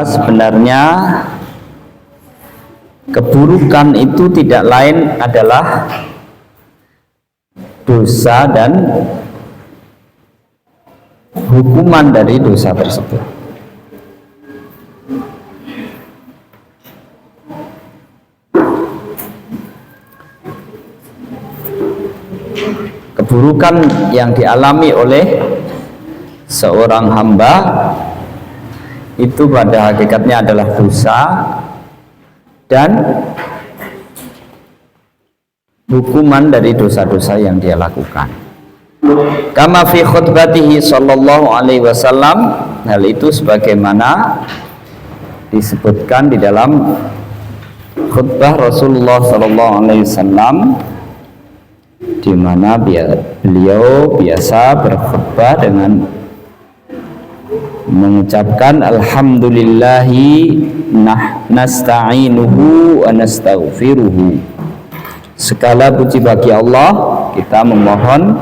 Sebenarnya keburukan itu tidak lain adalah dosa dan hukuman dari dosa tersebut. Keburukan yang dialami oleh seorang hamba itu pada hakikatnya adalah dosa dan hukuman dari dosa-dosa yang dia lakukan. Kama fi khutbatihi sallallahu alaihi wasallam, hal itu sebagaimana disebutkan di dalam khutbah Rasulullah sallallahu alaihi wasallam, di mana beliau biasa berkhutbah dengan mengucapkan alhamdulillahi nasta'inuhu wa nastaghfiruhu. Segala puji bagi Allah, kita memohon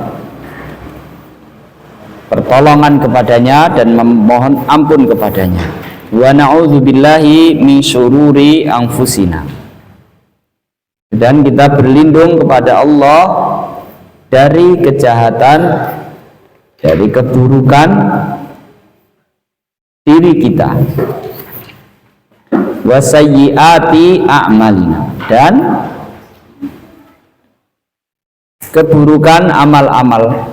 pertolongan kepadanya dan memohon ampun kepadanya. Wa na'udzubillahi min syururi anfusina. Dan kita berlindung kepada Allah dari kejahatan, dari keburukan diri kita, wasayyiati a'malina, dan keburukan amal-amal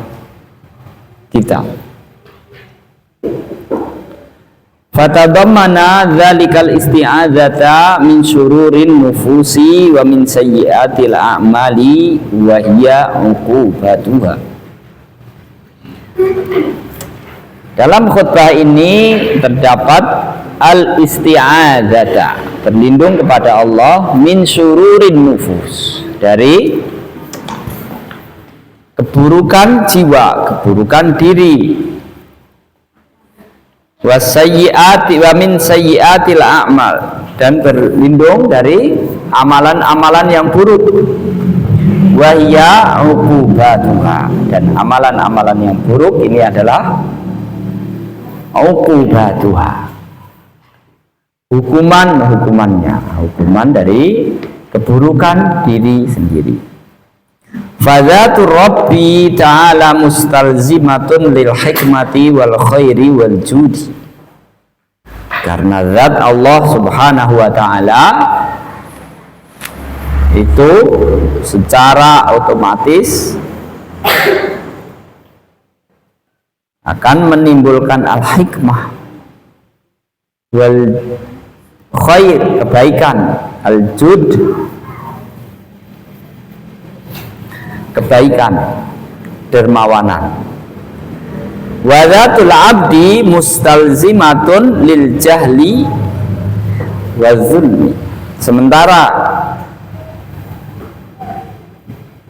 kita. Fatadammana dzalikal isti'adzata min syururin nufusi wa min sayyiatil a'mali wa hiya uqubatuha. Dalam khutbah ini terdapat al-isti'adzata, berlindung kepada Allah, min syururin nufus, dari keburukan jiwa, keburukan diri, wasayyiati wa min sayyiatil a'mal, dan berlindung dari amalan-amalan yang buruk, wahya uqubatuha, dan amalan-amalan yang buruk ini adalah uqubatuha, hukuman-hukumannya, hukuman dari keburukan diri sendiri. Fadzatu Rabbi ta'ala mustalzimatun lil hikmati wal khairi wal judi. Karena zat Allah subhanahu wa ta'ala itu secara otomatis akan menimbulkan al-hikmah wal khair, kebaikan, al-jud, kebaikan, dermawanan. Wa dzatul abdi mustalzimatun lil jahli wa zulmi. Sementara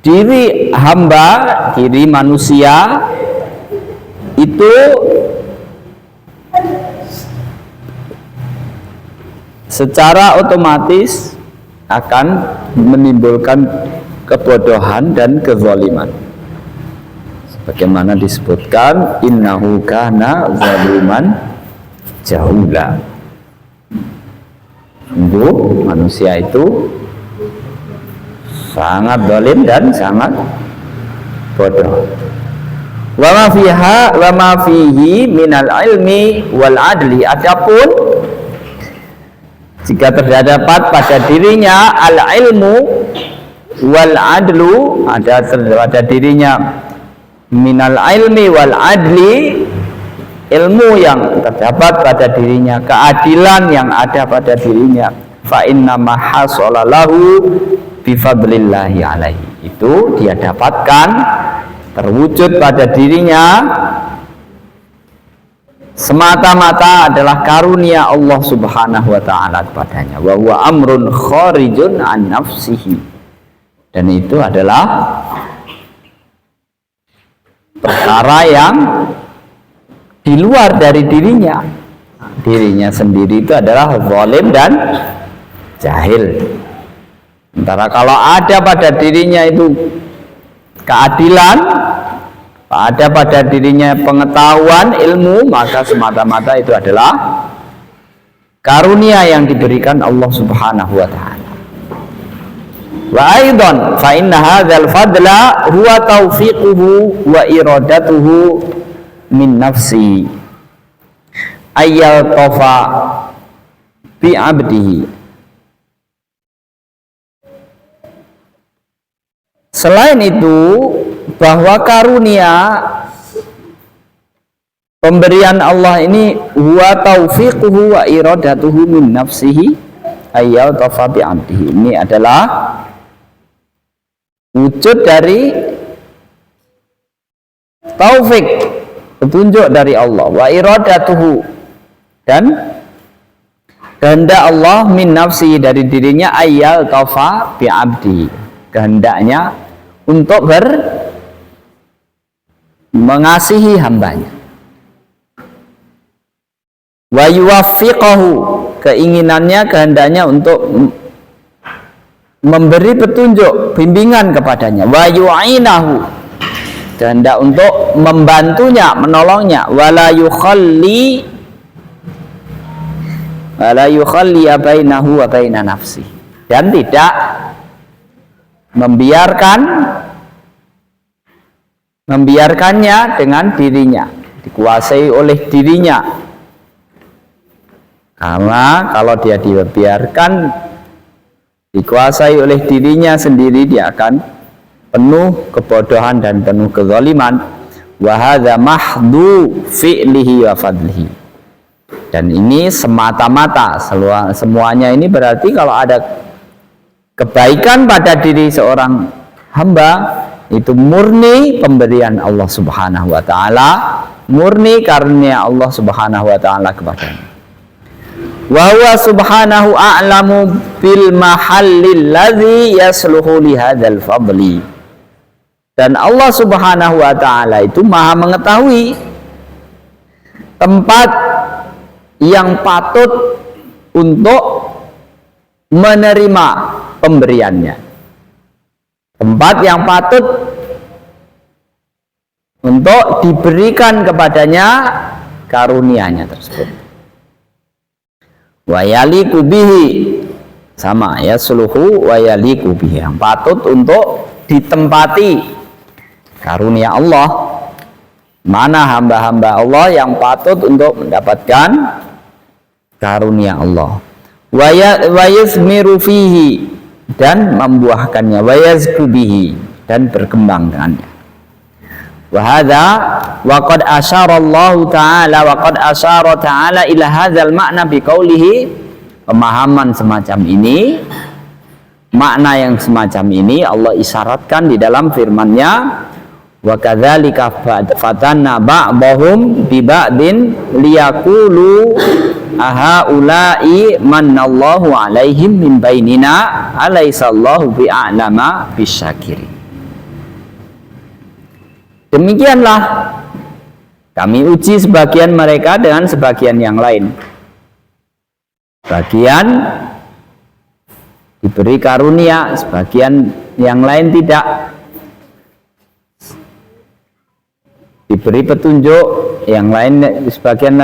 diri hamba, diri manusia itu secara otomatis akan menimbulkan kebodohan dan kezaliman, sebagaimana disebutkan innahu kana zaluman jahula. Sungguh manusia itu sangat zalim dan sangat bodoh. Wa ma fihi minal ilmi wal adli. Adapun jika terdapat pada dirinya al ilmu wal adlu, ada pada dirinya minal ilmi wal adli, ilmu yang terdapat pada dirinya, keadilan yang ada pada dirinya, fa inna ma hasalalahu bi fadlillahi alaihi, itu dia dapatkan, terwujud pada dirinya semata-mata adalah karunia Allah subhanahu wa ta'ala kepadanya. Wa huwa amrun kharijun an nafsihi, dan itu adalah perkara yang di luar dari dirinya. Dirinya sendiri itu adalah zalim dan jahil. Sementara kalau ada pada dirinya itu keadilan, ada pada dirinya pengetahuan, ilmu, maka semata-mata itu adalah karunia yang diberikan Allah Subhanahu wa taala. Wa aidan fa inna hadzal fadla huwa taufiquhu wa iradatuhu min nafsi ayyal tafa bi 'abdihi. Selain itu, bahwa karunia pemberian Allah ini huwa taufiquhu wa iradatuhu min nafsihi ayyal tafa bi 'abdihi. Ini adalah wujud dari taufik, petunjuk dari Allah, wa iradatuhu, dan kehendak Allah min nafsi, dari dirinya, ayyal tafa bi 'abdi, kehendaknya untuk mengasihi hambanya, wa yuwaffiqahu, keinginannya, kehendaknya untuk memberi petunjuk, bimbingan kepadanya, wa yu'inahu, kehendak untuk membantunya, menolongnya, wala yukhalli bainahu wa baina nafsi, dan tidak membiarkannya dengan dirinya, dikuasai oleh dirinya. Karena kalau dia dibiarkan, dikuasai oleh dirinya sendiri, dia akan penuh kebodohan dan penuh kezaliman. Wa hadza mahdu fi'lihi wa fadlihi. Dan ini semata-mata, semuanya ini berarti kalau ada kebaikan pada diri seorang hamba, itu murni pemberian Allah Subhanahu wa taala, murni karunia Allah Subhanahu wa taala kepadanya. Wa huwa subhanahu a'lamu bil mahallil ladzi yasluhu li hadzal fadli. Dan Allah Subhanahu wa taala itu Maha mengetahui tempat yang patut untuk menerima pemberiannya, tempat yang patut untuk diberikan kepadanya karunia-Nya tersebut. Wa yaliku bihi, sama ya, suluhu wa yaliku bihi, yang patut untuk ditempati karunia Allah. Mana hamba-hamba Allah yang patut untuk mendapatkan karunia Allah. Wa yasmiru fihi, dan membuahkannya, wa yazku bihi, dan berkembang dengannya. Wa hadza wa qad asyara Allah taala wa qad asyara taala ila hadzal makna bi qaulihi. Pemahaman semacam ini, makna yang semacam ini Allah isyaratkan di dalam firman-Nya, wa kadzalika fatanna ba'dahum bi ba'din liyaqulu ahaula'i manallahu alaihim min bainina alaisallahu bi'a'lama bisyakirin. Demikianlah kami uji sebagian mereka dengan sebagian yang lain. Sebagian diberi karunia, sebagian yang lain tidak. Diberi petunjuk, yang lain, sebagian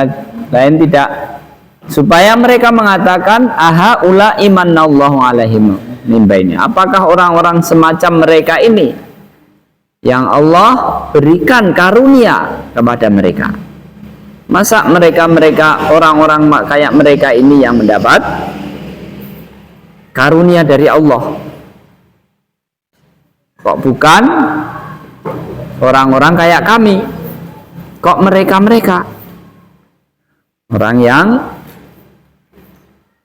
lain tidak. Supaya mereka mengatakan aha ula imanallahu alaihim min baini. Apakah orang-orang semacam mereka ini yang Allah berikan karunia kepada mereka? Masa mereka orang-orang kayak mereka ini yang mendapat karunia dari Allah? Kok bukan orang-orang kayak kami? Kok mereka orang yang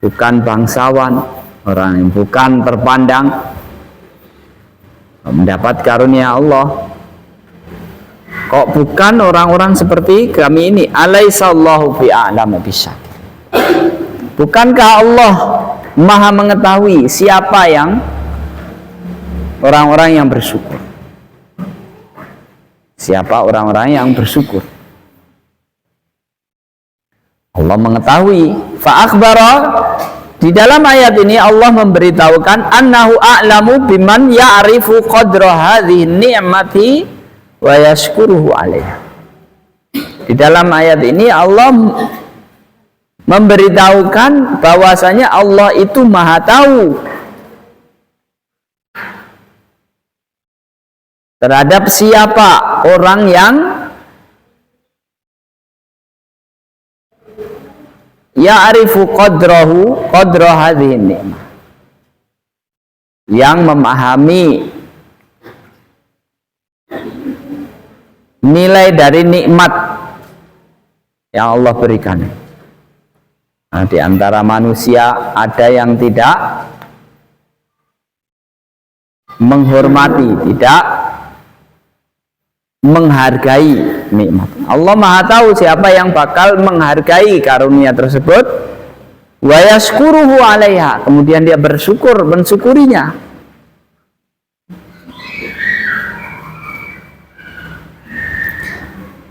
bukan bangsawan, orang yang bukan terpandang, mendapat karunia Allah? Kok bukan orang-orang seperti kami ini? Alaisallahu bi'a'lamu bisyakir. Bukankah Allah Maha mengetahui siapa yang orang-orang yang bersyukur? Siapa orang-orang yang bersyukur? Allah mengetahui. Fa akhbara, di dalam ayat ini Allah memberitahukan annahu a'lamu biman ya'rifu qadra hadhihi ni'mati wa yashkuruhu 'alaiha. Di dalam ayat ini Allah memberitahukan bahwasanya Allah itu Maha tahu terhadap siapa orang yang ya'rifu qadra hadhihi ni'mah, yang memahami nilai dari nikmat yang Allah berikan. Nah, di antara manusia ada yang tidak menghormati, tidak menghargai nikmat. Allah Maha tahu siapa yang bakal menghargai karunia tersebut, wa yashkuruhu 'alaiha, kemudian dia mensyukurinya.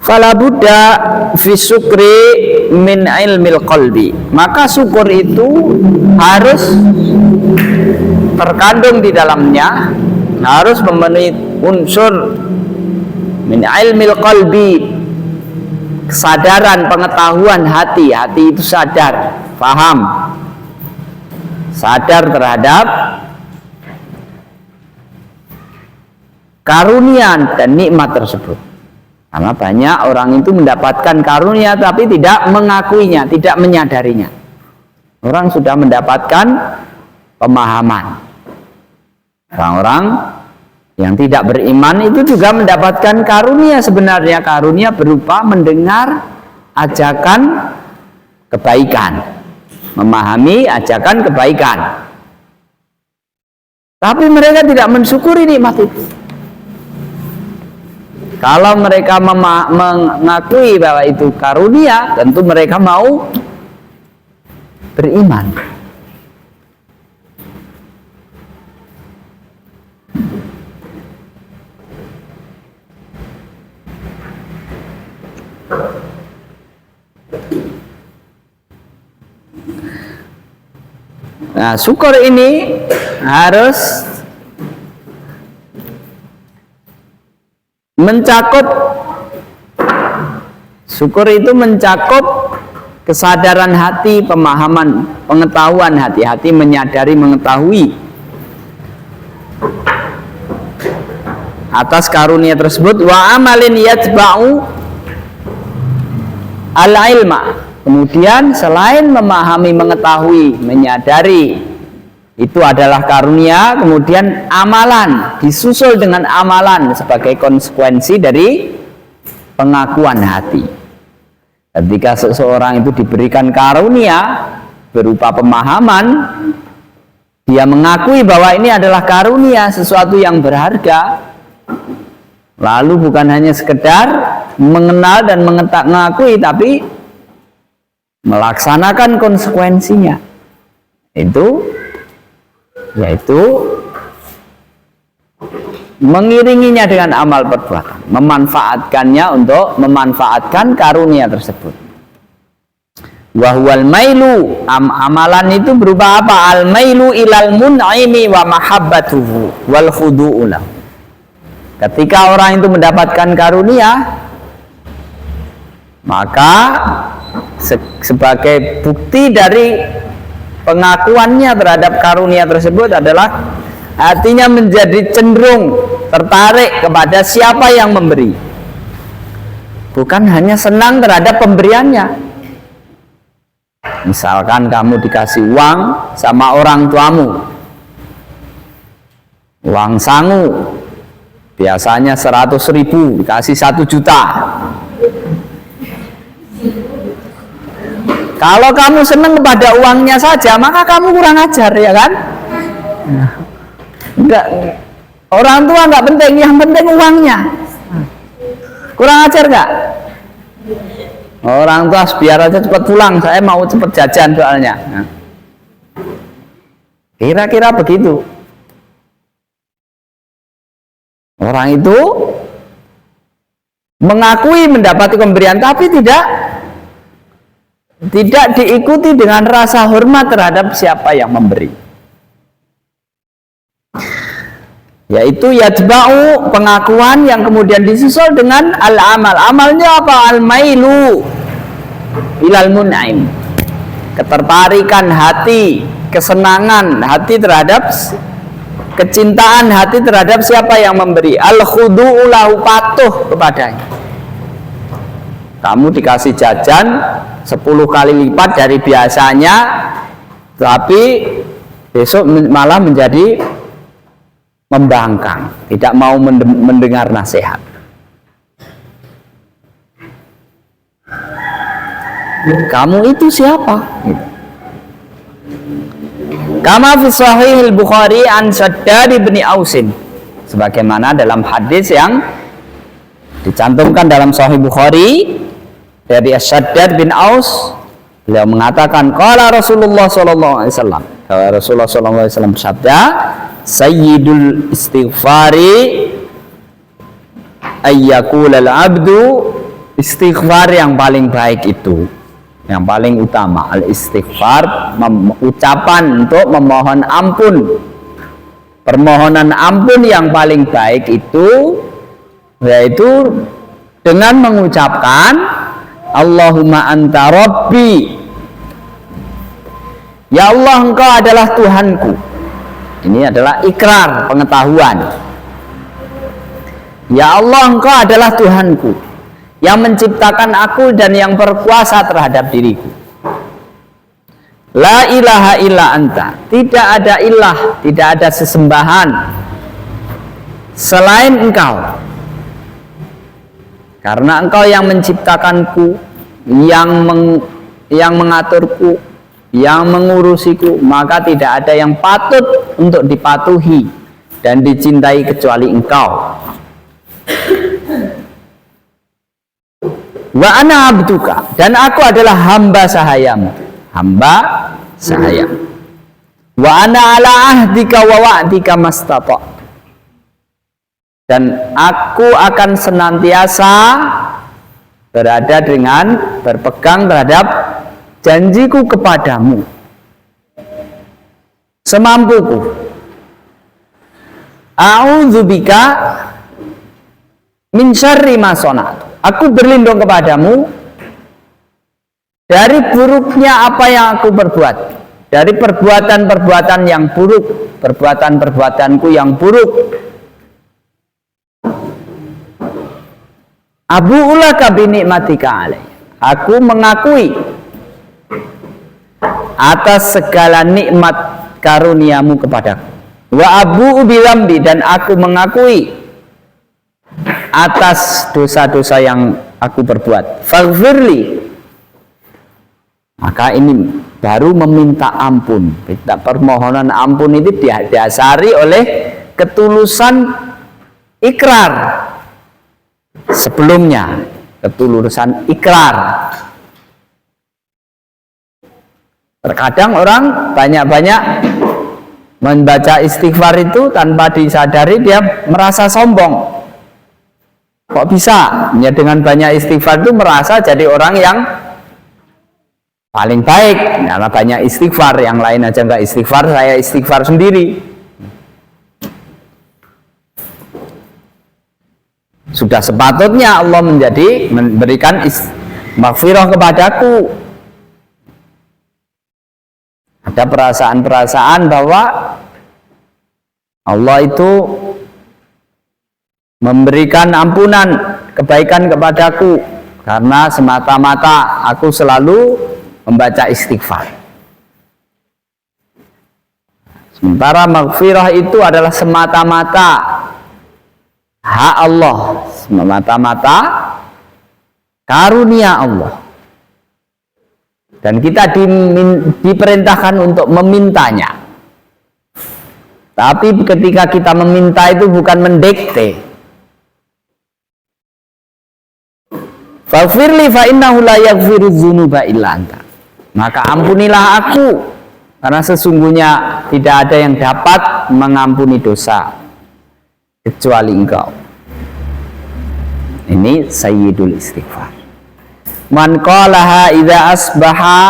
Fala budda fi syukri min ilmil qalbi, maka syukur itu harus terkandung di dalamnya, harus memenuhi unsur min ilmil qalbi, kesadaran, pengetahuan hati. Hati itu sadar, paham, sadar terhadap karunia dan nikmat tersebut. Karena banyak orang itu mendapatkan karunia tapi tidak mengakuinya, tidak menyadarinya. Orang sudah mendapatkan pemahaman. Orang-orang yang tidak beriman itu juga mendapatkan karunia, sebenarnya karunia berupa mendengar ajakan kebaikan, memahami ajakan kebaikan. Tapi mereka tidak mensyukuri nikmat itu. Kalau mereka mengakui bahwa itu karunia, tentu mereka mau beriman. Nah, syukur ini harus mencakup, syukur itu mencakup kesadaran hati, pemahaman, pengetahuan hati menyadari, mengetahui atas karunia tersebut. Wa amalin yatba'u al-ilma, kemudian selain memahami, mengetahui, menyadari itu adalah karunia, kemudian amalan, disusul dengan amalan sebagai konsekuensi dari pengakuan hati. Ketika seseorang itu diberikan karunia berupa pemahaman, dia mengakui bahwa ini adalah karunia, sesuatu yang berharga, lalu bukan hanya sekedar mengenal dan mengakui, tapi melaksanakan konsekuensinya, yaitu mengiringinya dengan amal perbuatan, memanfaatkannya untuk memanfaatkan karunia tersebut. Wahwal mailu, amalan itu berupa apa? Al mailu ilal mun'imi wa mahabbatuhu wal khudu'u lahu. Ketika orang itu mendapatkan karunia, maka sebagai bukti dari pengakuannya terhadap karunia tersebut adalah hatinya menjadi cenderung tertarik kepada siapa yang memberi, bukan hanya senang terhadap pemberiannya. Misalkan kamu dikasih uang sama orang tuamu, uang sangu, biasanya 100.000, dikasih 1 juta. Kalau kamu senang kepada uangnya saja, maka kamu kurang ajar, ya kan? Enggak, orang tua enggak penting, yang penting uangnya. Kurang ajar enggak? Orang tua biar aja cepat pulang, saya mau cepat jajan soalnya. Kira-kira begitu. Orang itu mengakui mendapati pemberian, tapi tidak diikuti dengan rasa hormat terhadap siapa yang memberi, yaitu yatba'u, pengakuan yang kemudian disusul dengan al-amal. Amalnya apa? Al-mailu ilal mun'im, ketertarikan hati, kesenangan hati terhadap, kecintaan hati terhadap siapa yang memberi. Al-khudu'u lahu, patuh kepadanya. Kamu dikasih jajan 10 kali lipat dari biasanya, tapi besok malah menjadi membangkang, tidak mau mendengar nasihat. Kamu itu siapa? Kama fi Sahih al-Bukhari an Shaddad bin Ausin, sebagaimana dalam hadis yang dicantumkan dalam Sahih Bukhari dari Shaddad bin Aus, beliau mengatakan qala Rasulullah sallallahu alaihi wasallam, Rasulullah sallallahu alaihi wasallam bersabda, sayyidul istighfari ayyaqulal abdu, istighfar yang paling baik itu, yang paling utama, al-istighfar, ucapan untuk memohon ampun. Permohonan ampun yang paling baik itu yaitu dengan mengucapkan Allahumma anta rabbi, ya Allah engkau adalah Tuhanku. Ini adalah ikrar, pengetahuan. Ya Allah engkau adalah Tuhanku yang menciptakan aku dan yang berkuasa terhadap diriku. La ilaha illa anta, tidak ada ilah, tidak ada sesembahan selain engkau. Karena engkau yang menciptakanku, yang mengaturku, yang mengurusiku, maka tidak ada yang patut untuk dipatuhi dan dicintai kecuali engkau. Wa ana abduka, dan aku adalah hamba sahayamu, hamba sahaya. Wa ana ala ahdika wa wa'dika mastata', dan aku akan senantiasa berada dengan berpegang terhadap janjiku kepadamu semampuku. A'udzubika min syarri ma sana'tu, aku berlindung kepadamu dari buruknya apa yang aku perbuat, dari perbuatan-perbuatan yang buruk, perbuatan-perbuatanku yang buruk. Abu ulaka binikmatika alaih, aku mengakui atas segala nikmat karuniamu kepadaku. Wa abu bilambi, dan aku mengakui atas dosa-dosa yang aku perbuat. Faghfirli, maka ini baru meminta ampun. Permohonan ampun itu didasari oleh ketulusan ikrar sebelumnya, ketulusan ikrar. Terkadang orang banyak-banyak membaca istighfar itu tanpa disadari dia merasa sombong. Kok bisa? Ya, dengan banyak istighfar itu merasa jadi orang yang paling baik karena banyak istighfar, yang lain aja nggak istighfar, saya istighfar sendiri. Sudah sepatutnya Allah memberikan maghfirah kepadaku. Ada perasaan-perasaan bahwa Allah itu memberikan ampunan, kebaikan kepadaku karena semata-mata aku selalu membaca istighfar. Sementara maghfirah itu adalah semata-mata hak Allah, semata-mata karunia Allah, dan kita diperintahkan untuk memintanya. Tapi ketika kita meminta itu bukan mendikte. Faghfirli fa innahu la yaghfiru dzunuba illa anta, maka ampunilah aku karena sesungguhnya tidak ada yang dapat mengampuni dosa kecuali engkau. Ini sayyidul istighfar. Man qalaha idza asbaha,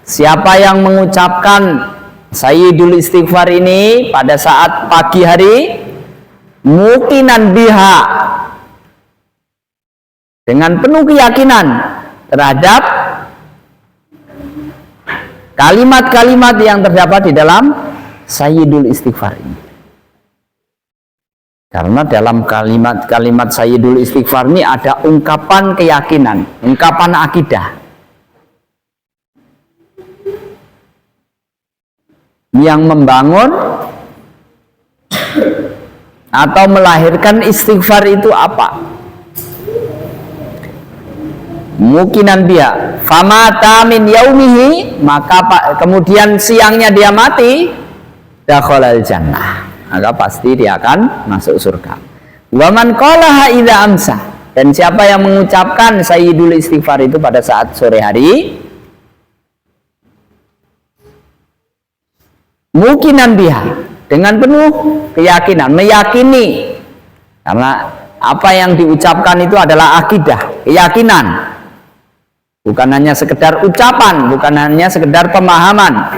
siapa yang mengucapkan sayyidul istighfar ini pada saat pagi hari, muqinan biha, dengan penuh keyakinan terhadap kalimat-kalimat yang terdapat di dalam Sayyidul Istighfar ini. Karena dalam kalimat-kalimat Sayyidul Istighfar ini ada ungkapan keyakinan, ungkapan akidah yang membangun atau melahirkan istighfar itu apa? Mukinan dia famata min yaumihi, maka kemudian siangnya dia mati, dakhalal jannah, maka pasti dia akan masuk surga. Wa man qalaha idza amsa, dan siapa yang mengucapkan Sayyidul Istighfar itu pada saat sore hari, mukinan biha, dengan penuh keyakinan, meyakini, karena apa yang diucapkan itu adalah akidah, keyakinan, bukan hanya sekedar ucapan, bukan hanya sekedar pemahaman,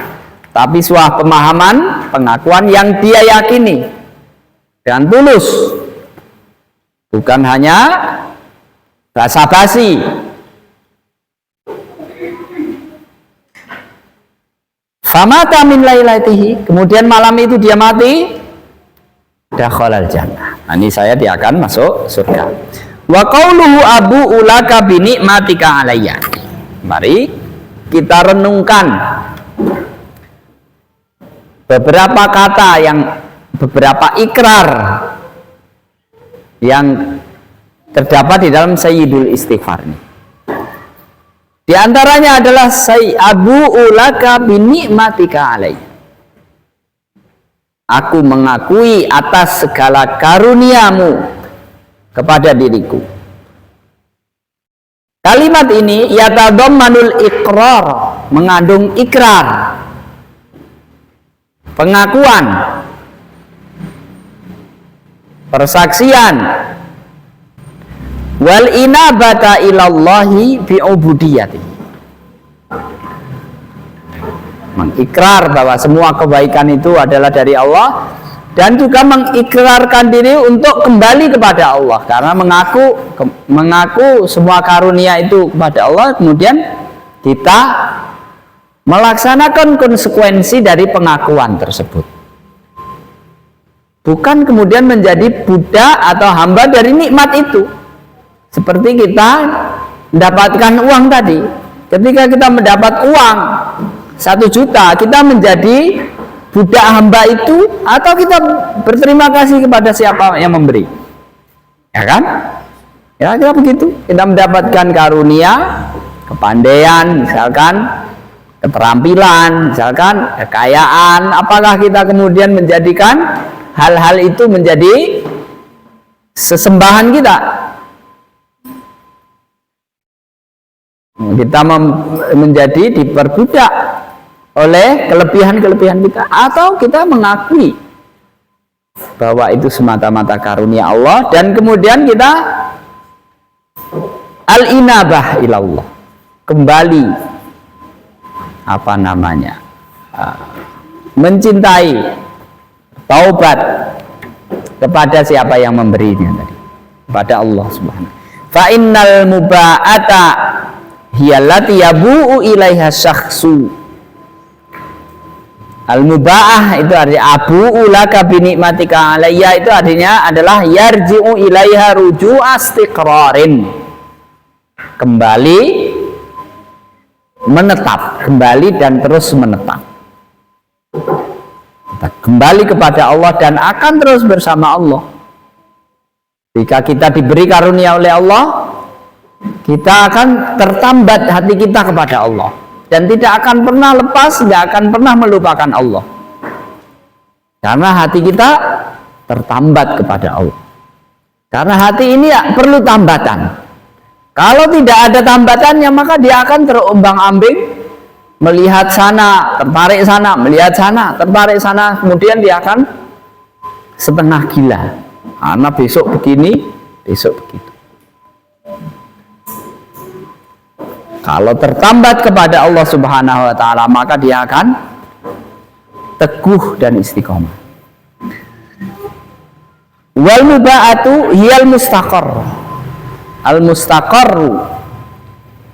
tapi sebuah pemahaman, pengakuan yang dia yakini dengan tulus, bukan hanya basa-basi. Famata min lailatihi, kemudian malam itu dia mati, dakhalal jannah. Nah, ini dia akan masuk surga. Wa qauluhu abu ulaka bi ni'matika alayya. Mari kita renungkan beberapa kata beberapa ikrar yang terdapat di dalam Sayyidul Istighfar ini. Di antaranya adalah Abu ulaka bi ni'matika alayya. Aku mengakui atas segala karuniamu kepada diriku. Kalimat ini yatadammanul iqrar, mengandung ikrar, pengakuan, persaksian, wal inabata ilallahi bi'ubudiyati, mengikrar bahwa semua kebaikan itu adalah dari Allah, dan juga mengikrarkan diri untuk kembali kepada Allah, karena mengaku semua karunia itu kepada Allah, kemudian kita melaksanakan konsekuensi dari pengakuan tersebut, bukan kemudian menjadi budak atau hamba dari nikmat itu. Seperti kita mendapatkan uang tadi, ketika kita mendapat uang 1 juta, kita menjadi budak hamba itu, atau kita berterima kasih kepada siapa yang memberi, ya kan? Ya, kita begitu. Kita mendapatkan karunia, kepandaian, misalkan keterampilan, misalkan kekayaan, apakah kita kemudian menjadikan hal-hal itu menjadi sesembahan kita? Kita menjadi diperbudak oleh kelebihan-kelebihan kita, atau kita mengakui bahwa itu semata-mata karunia Allah, dan kemudian kita al-inabah ilallah, kembali mencintai, taubat kepada siapa yang memberinya tadi, kepada Allah Subhanahu. Fa innal muba'ata hiyallati yabu'u ilaiha syakhsu. Al-muba'ah itu artinya abu ulaka bi ni'matika alayya, itu artinya adalah yarji'u ilaiha ruju'a istiqrarin, kembali menetap, kembali dan terus menetap. Kita kembali kepada Allah dan akan terus bersama Allah. Jika kita diberi karunia oleh Allah, kita akan tertambat hati kita kepada Allah, dan tidak akan pernah lepas, tidak akan pernah melupakan Allah, karena hati kita tertambat kepada Allah. Karena hati ini ya perlu tambatan. Kalau tidak ada tambatannya, maka dia akan terombang-ambing, melihat sana, tertarik sana, melihat sana, tertarik sana, kemudian dia akan setengah gila, karena besok begini, besok begitu. Kalau tertambat kepada Allah Subhanahu wa ta'ala, maka dia akan teguh dan istiqomah. Wal muba'atu hiyal mustaqar. Al mustaqarru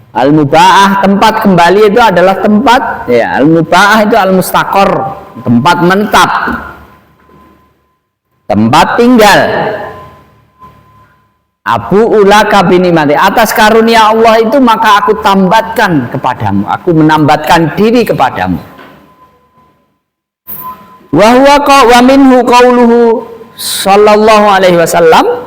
Al-mubaah, tempat kembali itu adalah tempat, ya, al-mubaah itu al-mustaqor, tempat menetap, tempat tinggal. Abu ulaka binikmati, atas karunia Allah itu maka aku tambatkan kepadamu, aku menambatkan diri kepadamu. Wa huwa wa minhu qauluhu sallallahu alaihi wasallam,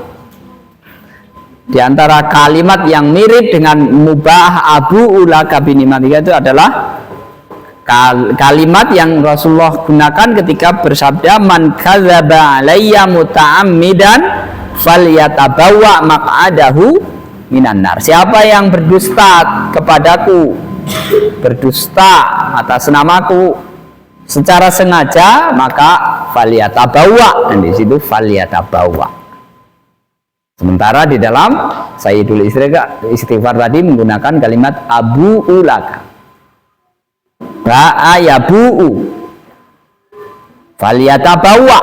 di antara kalimat yang mirip dengan mubah abu ulaka binikmati itu adalah kalimat yang Rasulullah gunakan ketika bersabda, man kadzaba alayya muta'ammidan falyatabawa maq'adahu minan nar. Siapa yang berdusta kepadaku, berdusta atas namaku secara sengaja, maka falyatabawa, dan di situ falyatabawa. Sementara di dalam Sayyidul Istighfar tadi menggunakan kalimat abu ulaka, ba'a yabu'u, falyatabawa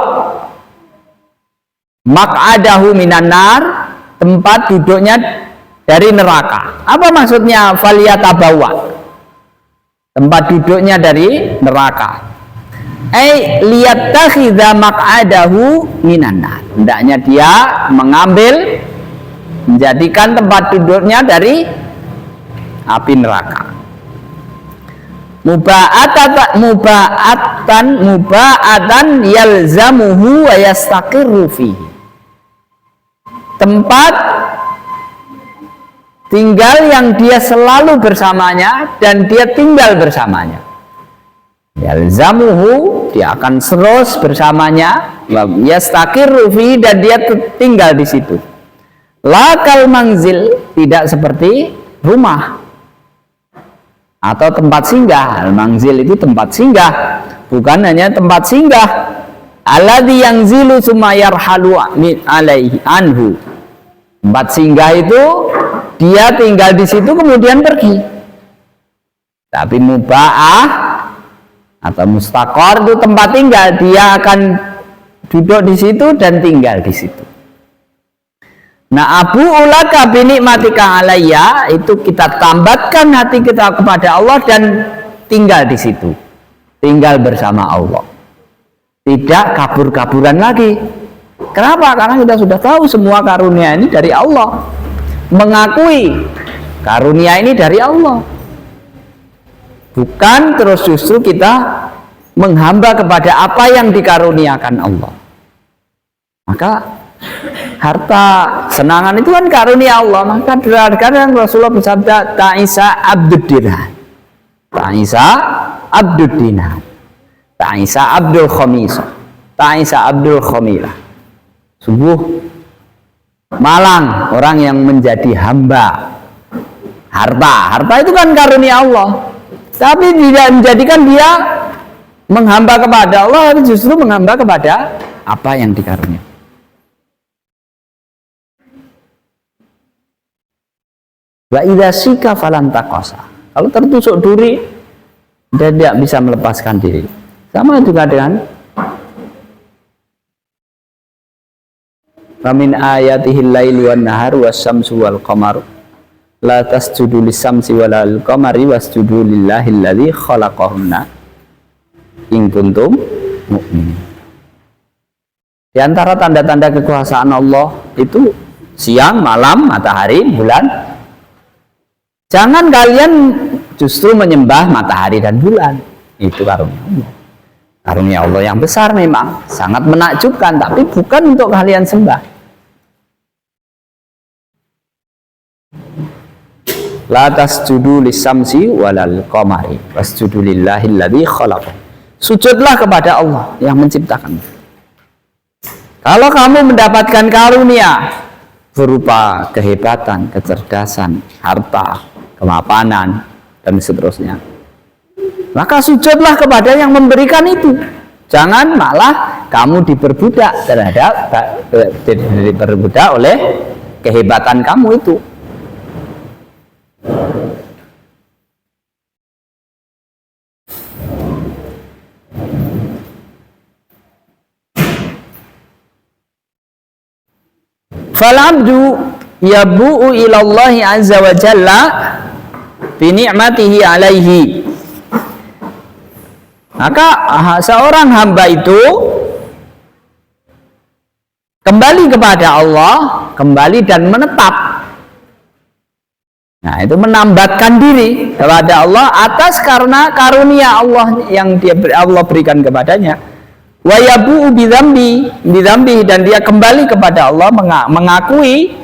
maq'adahu minan nar, tempat duduknya dari neraka. Apa maksudnya falyatabawa? Tempat duduknya dari neraka. Liyattakhidha maq'adahu minan nar. Hendaknya dia mengambil, menjadikan tempat duduknya dari api neraka. Muba'atan yalzamuhu wa yastaqirru fihi. Tempat tinggal yang dia selalu bersamanya dan dia tinggal bersamanya. Yalzamuhu, dia akan terus bersamanya, yastaqirru fihi, dan dia tinggal di situ. Lakal manzil, tidak seperti rumah atau tempat singgah. Al-manzil itu tempat singgah, bukan hanya tempat singgah. Alladzi yanzilu tsumma yarhalu alaihi anhu. Tempat singgah itu dia tinggal di situ kemudian pergi. Tapi muba'ah atau mustaqor itu tempat tinggal, dia akan duduk di situ dan tinggal di situ. Nah, abu ulaka binikmatika alayya, itu kita tambatkan hati kita kepada Allah dan tinggal di situ, tinggal bersama Allah, tidak kabur-kaburan lagi. Kenapa? Karena kita sudah tahu semua karunia ini dari Allah, mengakui karunia ini dari Allah, bukan terus justru kita menghamba kepada apa yang dikaruniakan Allah. Maka harta, senangan itu kan karunia Allah. Maka kadang Rasulullah bersabda, ta'isa abdud dirham, ta'isa abdud dinar, ta'isa abdul khamisah, ta'isa abdul khamilah. Sungguh malang orang yang menjadi hamba harta. Harta itu kan karunia Allah, tapi tidak menjadikan dia menghamba kepada Allah, tapi justru menghamba kepada apa yang dikaruniai. Wa idza sika falan taqasa. Kalau tertusuk duri, dia tidak bisa melepaskan diri. Sama juga dengan Famin ayatihil lailu wan naharu wasyamsu wal qamaru la tasjudu lis-syamsi walal qamari wasjudu lillahil ladzi khalaqahunna in kuntum mu'minin. Di antara tanda-tanda kekuasaan Allah itu siang, malam, matahari, bulan. Jangan kalian justru menyembah matahari dan bulan. Itu karunia Allah. Karunia Allah yang besar memang, sangat menakjubkan, tapi bukan untuk kalian sembah. La tasjudu lis-syamsi walal qamari wasjudu lillahil ladzi khalaqah. Sujudlah kepada Allah yang menciptakan. Kalau kamu mendapatkan karunia berupa kehebatan, kecerdasan, harta, kemapanan, dan seterusnya, maka sujudlah kepada yang memberikan itu. Jangan malah kamu diperbudak diperbudak oleh kehebatan kamu itu. Fal abdu yabu'u ilallahi azza wa jalla bi ni'matihi alaihi. Maka seorang hamba itu kembali kepada Allah, kembali dan menetap. Nah, itu menambatkan diri kepada Allah atas karena karunia Allah yang Allah berikan kepadanya. Wa yabu bidzambi dan dia kembali kepada Allah mengakui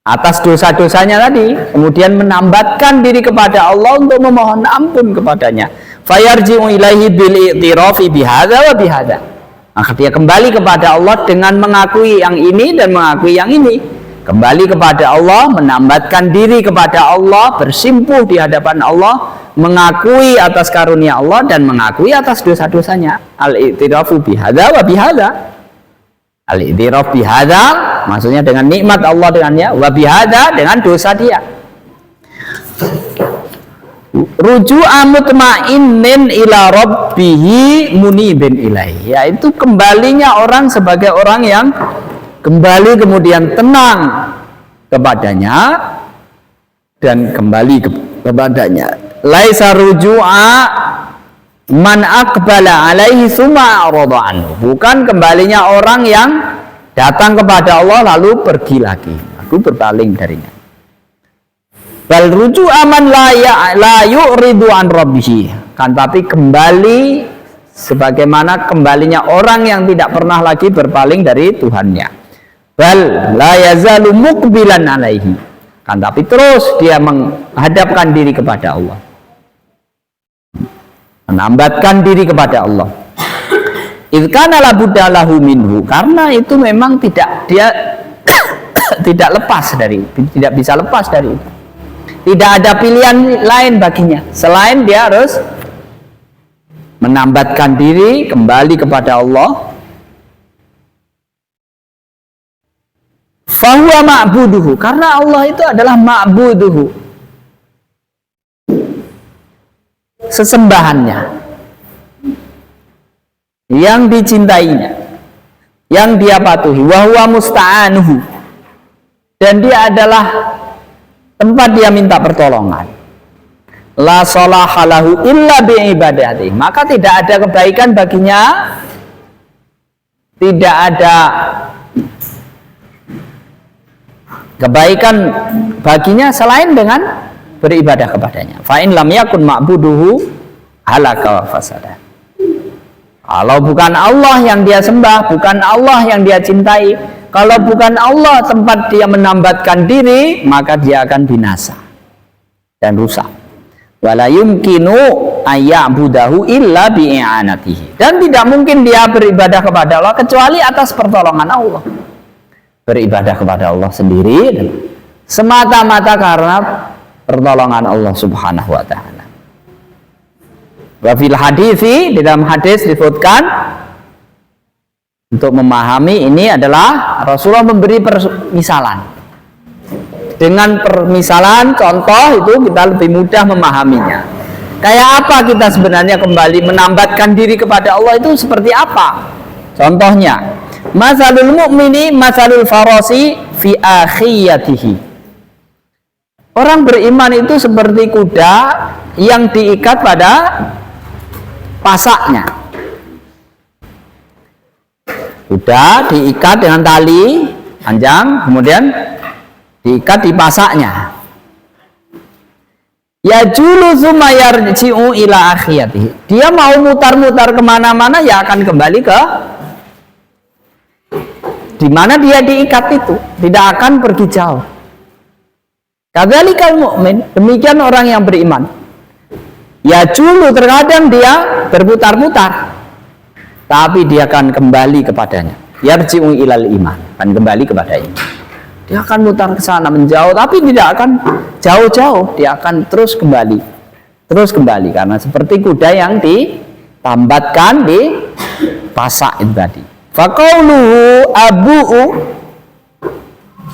atas dosa-dosanya tadi, kemudian menambatkan diri kepada Allah untuk memohon ampun kepadanya. Fayarji'u ilaihi bil i'tirafi bihadza wa bihadza. Maka dia kembali kepada Allah dengan mengakui yang ini dan mengakui yang ini. Kembali kepada Allah, menambatkan diri kepada Allah, bersimpuh di hadapan Allah, mengakui atas karunia Allah dan mengakui atas dosa-dosanya. Al-i'tirafu bihadza wa bihadza. Al-i'tiraf bihadza maksudnya dengan nikmat Allah dengannya, wa bihadza dengan dosa dia. Ruju'a mutmainnin ila rabbihi munibin ilaihi, yaitu kembalinya orang sebagai orang yang kembali kemudian tenang kepadanya dan kembali kepadanya. Laisa ruju'a man aqbala alaihi summa arada anhu, bukan kembalinya orang yang datang kepada Allah lalu pergi lagi, aku berpaling darinya. Bal ruju'a man la yu'ridu an rabbih, kan tapi kembali sebagaimana kembalinya orang yang tidak pernah lagi berpaling dari Tuhannya. Bal la yazalu muqbilan alaihi, kan tapi terus dia menghadapkan diri kepada Allah, menambatkan diri kepada Allah. Idkana la budda lahu minhu, karena itu memang tidak dia tidak lepas dari, tidak bisa lepas dari itu. Tidak ada pilihan lain baginya selain dia harus menambatkan diri kembali kepada Allah. Fahuwa ma'buduhu, karena Allah itu adalah ma'buduhu, sesembahannya, yang dicintainya, yang dia patuhi. Wahuwa musta'anuhu, dan dia adalah tempat dia minta pertolongan. La salahalahu illa bi'ibadati, maka tidak ada kebaikan baginya, tidak ada kebaikan baginya selain dengan beribadah kepadanya. Fa in lam yakun ma'buduhu halaka wa fasada. Kalau bukan Allah yang dia sembah, bukan Allah yang dia cintai, kalau bukan Allah tempat dia menambatkan diri, maka dia akan binasa dan rusak. Wala yumkinu ayya'budahu illa bi'i'anatihi, dan tidak mungkin dia beribadah kepada Allah kecuali atas pertolongan Allah. Beribadah kepada Allah sendiri semata-mata karena pertolongan Allah Subhanahu wa taala. Wa fil hadisi, di dalam hadis disebutkan, untuk memahami ini adalah Rasulullah memberi permisalan. Dengan permisalan contoh itu kita lebih mudah memahaminya. Kayak apa kita sebenarnya kembali menambatkan diri kepada Allah itu seperti apa? Contohnya, masalul mu'mini masalul farasi fi akhiyatihi. Orang beriman itu seperti kuda yang diikat pada pasaknya. Kuda diikat dengan tali panjang, kemudian diikat di pasaknya. Yajulu tsumma yarji'u ila akhiyatihi. Dia mau mutar-mutar kemana-mana, ya akan kembali ke di mana dia diikat itu, tidak akan pergi jauh. Kadzalikal mukmin, demikian orang yang beriman. Ya dulu terkadang dia berputar-putar, tapi dia akan kembali kepadanya. Yarji'u ilal iman, akan kembali kepada iman. Dia akan mutar ke sana menjauh, tapi tidak akan jauh-jauh, dia akan terus kembali karena seperti kuda yang ditambatkan di pasak itu tadi. Faqauluhu abu'u,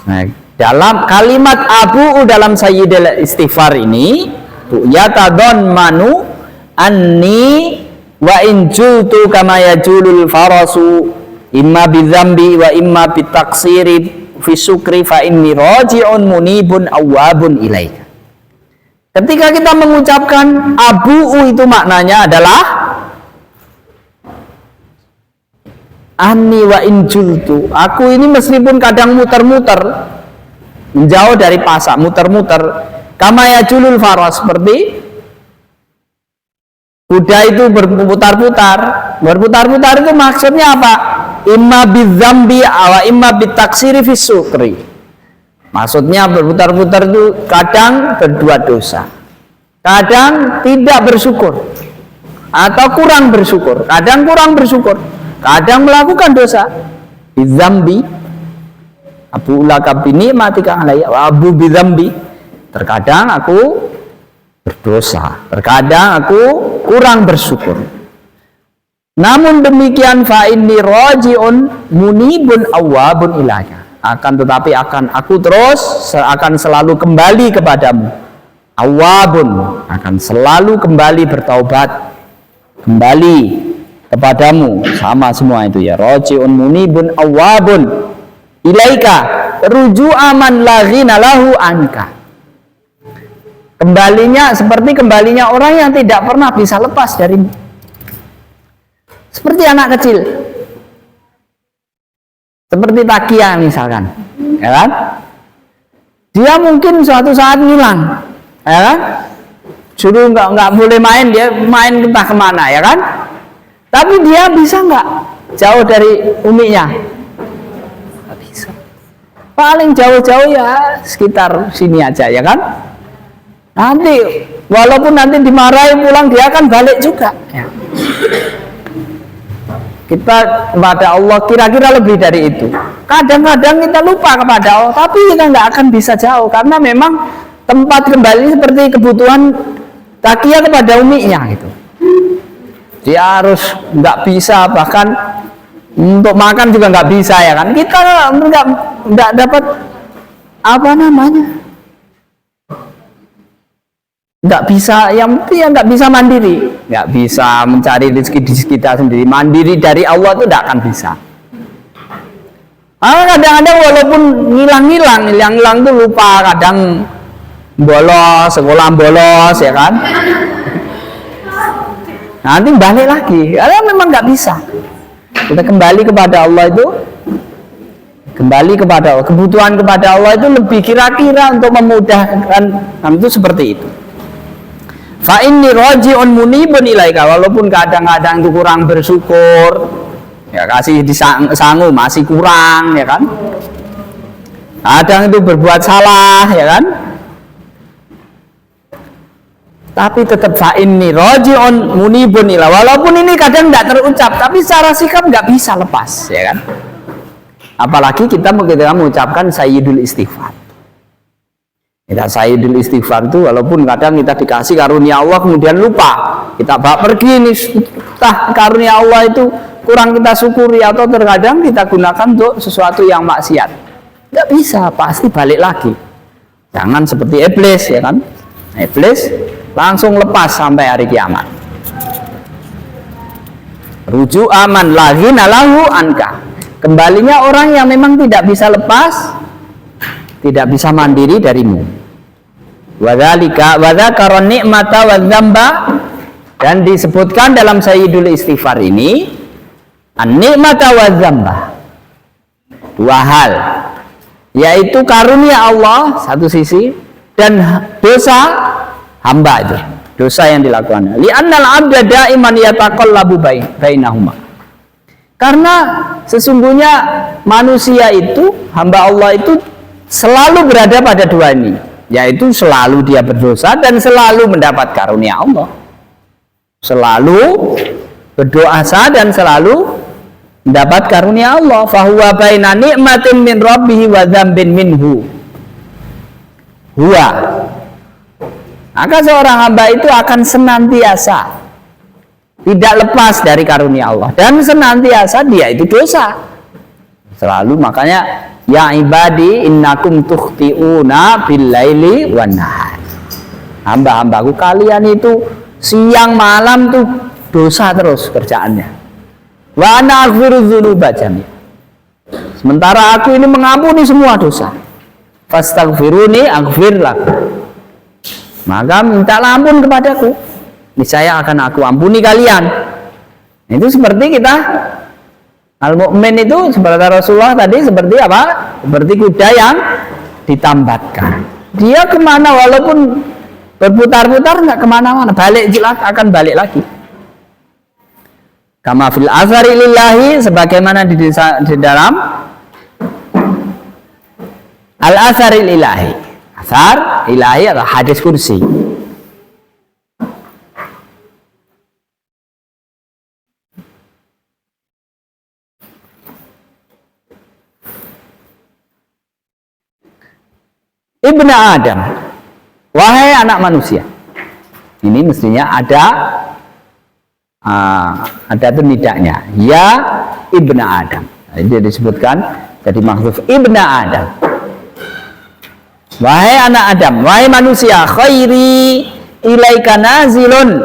nah, dalam kalimat abu'u dalam sayyidil istighfar ini yatadhammanu anni wa in jultu kama yajulul farasu imma bidzambi wa imma bitaqsiri syukri fa inni raji'un munibun awwabun ilaika. Ketika kita mengucapkan abu'u itu maknanya adalah anni wa injultu. Aku ini meskipun kadang muter-muter menjauh dari pasak, muter-muter kama yajulul faras, seperti kuda itu berputar-putar. Berputar-putar itu maksudnya apa? Imma bidzambi wa imma bitaksiri fis syukri. Maksudnya berputar-putar itu kadang berbuat dosa, kadang tidak bersyukur atau kurang bersyukur, kadang kurang bersyukur, kadang melakukan dosa. Bidzambi abu laka binikmatika alayya wa abu bidzambi. Terkadang aku berdosa, terkadang aku kurang bersyukur. Namun demikian fa inni raji'un munibun awwabun ilaika. Akan tetapi aku terus akan selalu kembali kepadamu. Awwabun, akan selalu kembali bertaubat, kembali kepadamu. Sama semua itu ya. Raji'un munibun awwabun ilaika ruju'a man la ghina lahu anka. Kembalinya seperti kembalinya orang yang tidak pernah bisa lepas darimu. Seperti anak kecil, seperti Takia misalkan, ya kan? Dia mungkin suatu saat ngilang, ya kan? Suruh nggak boleh main, dia main entah kemana, ya kan? Tapi dia bisa nggak jauh dari uminya? Nggak bisa. Paling jauh-jauh ya sekitar sini aja, ya kan? Nanti walaupun nanti dimarahi pulang, dia akan balik juga. Ya. Kita kepada Allah kira-kira lebih dari itu. Kadang-kadang kita lupa kepada Allah, tapi kita nggak akan bisa jauh karena memang tempat kembali seperti kebutuhan Takia kepada uminya gitu. Dia harus nggak bisa, bahkan untuk makan juga nggak bisa, ya kan? Kita nggak dapat apa namanya, nggak bisa, yang penting nggak bisa mandiri, nggak bisa mencari rezeki di kita sendiri. Mandiri dari Allah itu nggak akan bisa. Kadang-kadang walaupun hilang-hilang tuh lupa, kadang bolos, sekolah bolos, ya kan? Nanti balik lagi, karena memang nggak bisa. Kita kembali kepada Allah itu, kembali kepada Allah, kebutuhan kepada Allah itu lebih kira-kira untuk memudahkan, itu seperti itu. Fa inni raji'un munibun ilaika, walaupun kadang-kadang itu kurang bersyukur, ya kasih disangu masih kurang, ya kan? Kadang itu berbuat salah, ya kan? Tapi tetap fa inni raji'un munibun ilaika, walaupun ini kadang tidak terucap, tapi secara sikap nggak bisa lepas, ya kan? Apalagi kita mengucapkan sayyidul istighfar. Kita sayyidul istighfar itu walaupun kadang kita dikasih karunia Allah kemudian lupa, kita bawa pergi nih, karunia Allah itu kurang kita syukuri, atau terkadang kita gunakan untuk sesuatu yang maksiat. Nggak bisa, pasti balik lagi. Jangan seperti iblis, ya kan? Iblis langsung lepas sampai hari kiamat. Rujuk aman lagi nalahu anka. Kembalinya orang yang memang tidak bisa lepas, tidak bisa mandiri darimu. Wadzalika wadzakara ni'mata wadzamba, dan disebutkan dalam sayyidul istighfar ini an-ni'mata wadzamba, dua hal, yaitu karunia Allah satu sisi dan dosa hamba itu, dosa yang dilakukan. Li'annal abda da'iman yataqallabu bainahuma, karena sesungguhnya manusia itu, hamba Allah itu selalu berada pada dua ini, yaitu selalu dia berdosa dan selalu mendapat karunia Allah, selalu berdoa dan selalu mendapat karunia Allah. Fahuwa baina ni'matin min rabbihi wa dzambin minhu huwa, maka seorang hamba itu akan senantiasa tidak lepas dari karunia Allah dan senantiasa dia itu dosa selalu. Makanya ya ibadi innakum tukhti'una billaili wan nahar, hamba-hambaku kalian itu siang malam tuh dosa terus kerjaannya. Wa ana aghfiru dzunuba jami', Sementara aku ini mengampuni semua dosa. Fastaghfiruni aghfir lakum. Maka mintalah ampun kepadaku, niscaya akan aku ampuni kalian. Itu seperti kita al-mu'min itu seperti Rasulullah tadi, seperti apa? Seperti kuda yang ditambatkan. Dia kemana walaupun berputar-putar nggak kemana-mana, balik jelas akan balik lagi. Kama fil azhari lillahi, sebagaimana di dalam al-azhari lillahi. Asar ilahi atau hadis kursi. Ibnu Adam, wahai anak manusia. Ini mestinya ada tuh nidaknya. Ya Ibnu Adam. Ini disebutkan jadi maksud Ibnu Adam. Wahai anak Adam, wahai manusia, khairi ilaika nazilun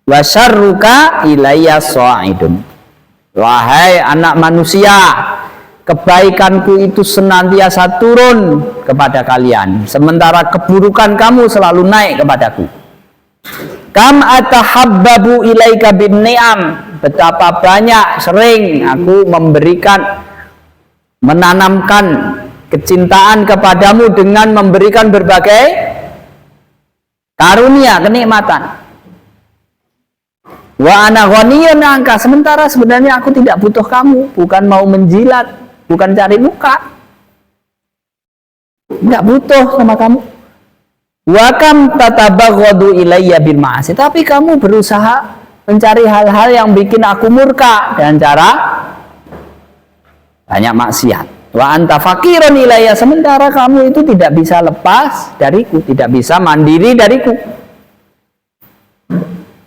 wa syarruka ilayya sha'idun. Wahai anak manusia, kebaikanku itu senantiasa turun kepada kalian, sementara keburukan kamu selalu naik kepadaku. Kam atahabbabu ilaika bin ni'am, betapa banyak sering aku menanamkan kecintaan kepadamu dengan memberikan berbagai karunia, kenikmatan. Wa ana ghaniyun anka, sementara sebenarnya aku tidak butuh kamu, bukan mau menjilat, bukan cari muka, nggak butuh sama kamu. Wa kam tatabaghadu ilayya bil ma'asi, tapi kamu berusaha mencari hal-hal yang bikin aku murka dengan cara banyak maksiat. Wa anta fakirun ilayya, sementara kamu itu tidak bisa lepas dariku, tidak bisa mandiri dariku.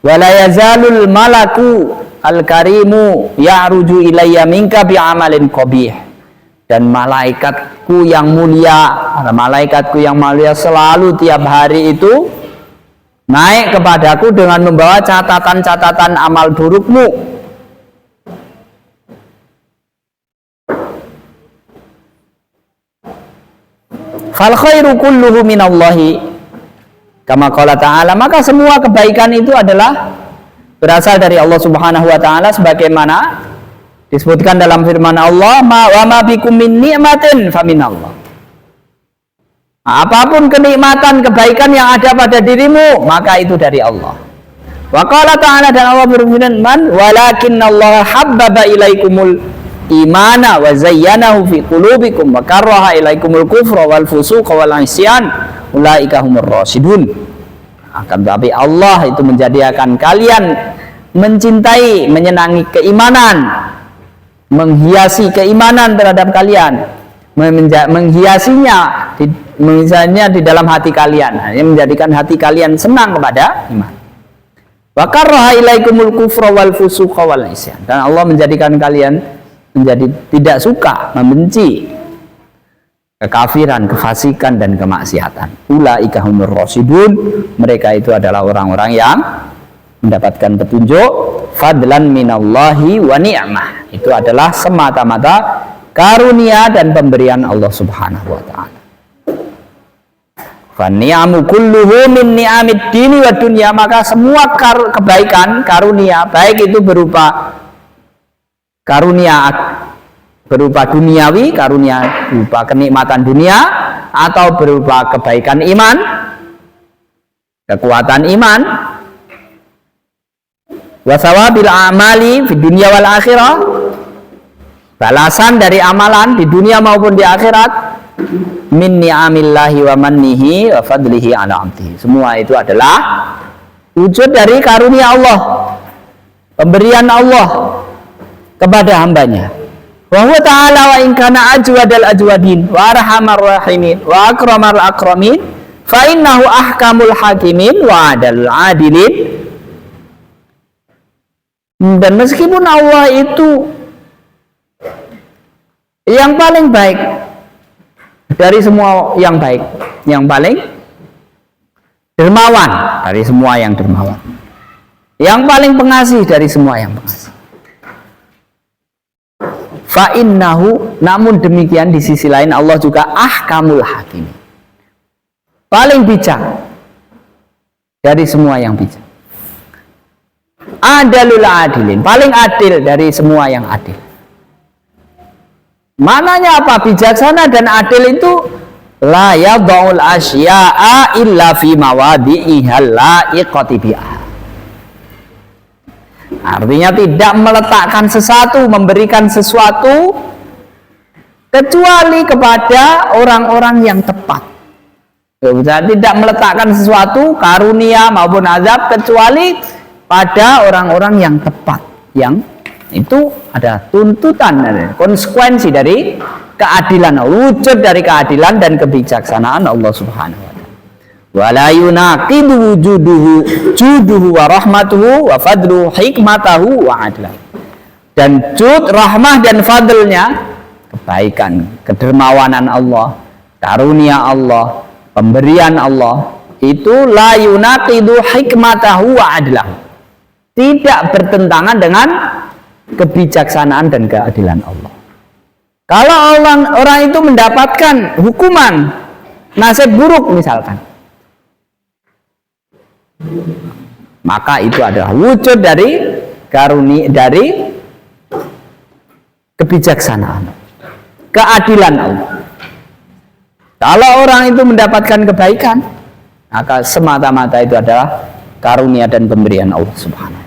Wa la yazalul malaku al-karimu ya'ruju ilayya minka bi'amalin qabih, dan malaikatku yang mulia, malaikatku yang mulia selalu tiap hari itu naik kepadaku dengan membawa catatan-catatan amal burukmu. Fal khairu kulluhu minallahi, kama qala ta'ala, maka semua kebaikan itu adalah berasal dari Allah Subhanahu wa taala, sebagaimana disebutkan dalam firman Allah, wa ma bikum min ni'matin faminallah. Apapun kenikmatan kebaikan yang ada pada dirimu, maka itu dari Allah. Wa qala ta'ala, dan Allah berfirman, walakinnallaha habbaba ilaikumul imana wa zayyanahu fi qulubikum wa karraha ilaikumul kufra wal fusuqa wal isyan ulaika humur rasyidun. Akan tetapi Allah itu menjadikan kalian mencintai, menyenangi keimanan, menghiasi keimanan terhadap kalian, menghiasinya misalnya di dalam hati kalian, menjadikan hati kalian senang kepada iman. Wa karraha ilaikumul kufra wal fusuqa wal isyan, dan Allah menjadikan kalian menjadi tidak suka, membenci kekafiran, kefasikan, dan kemaksiatan. Ulaika humur rasyidun, mereka itu adalah orang-orang yang mendapatkan petunjuk. Fadlan minallahi wa ni'mah, itu adalah semata-mata karunia dan pemberian Allah Subhanahu wa ta'ala. Fa ni'amu kulluhu min ni'amid dini wa dunya, maka semua kebaikan, karunia, baik itu berupa karunia berupa duniawi, karunia berupa kenikmatan dunia, atau berupa kebaikan iman, kekuatan iman, wasawabil amali di dunia wal akhirah, balasan dari amalan di dunia maupun di akhirat, min ni'amillahi wa mannihi wa fadlihi ala abdihi, semua itu adalah wujud dari karunia Allah, pemberian Allah kepada hambanya. Wa huwa ta'ala wa in kana ajwadal ajwadin wa arhamar rahimin wa akramal akramin fa innahu ahkamul hakimin wa adalul adilin. Dan meskipun Allah itu yang paling baik dari semua yang baik, yang paling dermawan dari semua yang dermawan, yang paling pengasih dari semua yang pengasih, Fa innahu, namun demikian di sisi lain Allah juga ahkamul hakim, paling bijak dari semua yang bijak. Adalul adilin, paling adil dari semua yang adil. Mananya apa? Bijaksana dan adil itu la yadha'ul asya'a illa fi mawadi'iha la'iqati biha. Artinya tidak meletakkan sesuatu, memberikan sesuatu kecuali kepada orang-orang yang tepat. Tidak meletakkan sesuatu karunia maupun azab kecuali pada orang-orang yang tepat, yang itu ada tuntutan, konsekuensi dari keadilan, wujud dari keadilan dan kebijaksanaan Allah Subhanahu wa taala. Wala yunaqidu juduhu wa rahmatuhu wa fadlu hikmatahu wa adlahu. Dan jud, rahmah dan fadlnya, kebaikan, kedermawanan Allah, karunia Allah, pemberian Allah, itu la yunaqidu hikmatahu wa adlahu, tidak bertentangan dengan kebijaksanaan dan keadilan Allah. Kalau orang itu mendapatkan hukuman nasib buruk misalkan, maka itu adalah wujud dari karunia, dari kebijaksanaan, keadilan Allah. Kalau orang itu mendapatkan kebaikan, maka semata-mata itu adalah karunia dan pemberian Allah Subhanahu.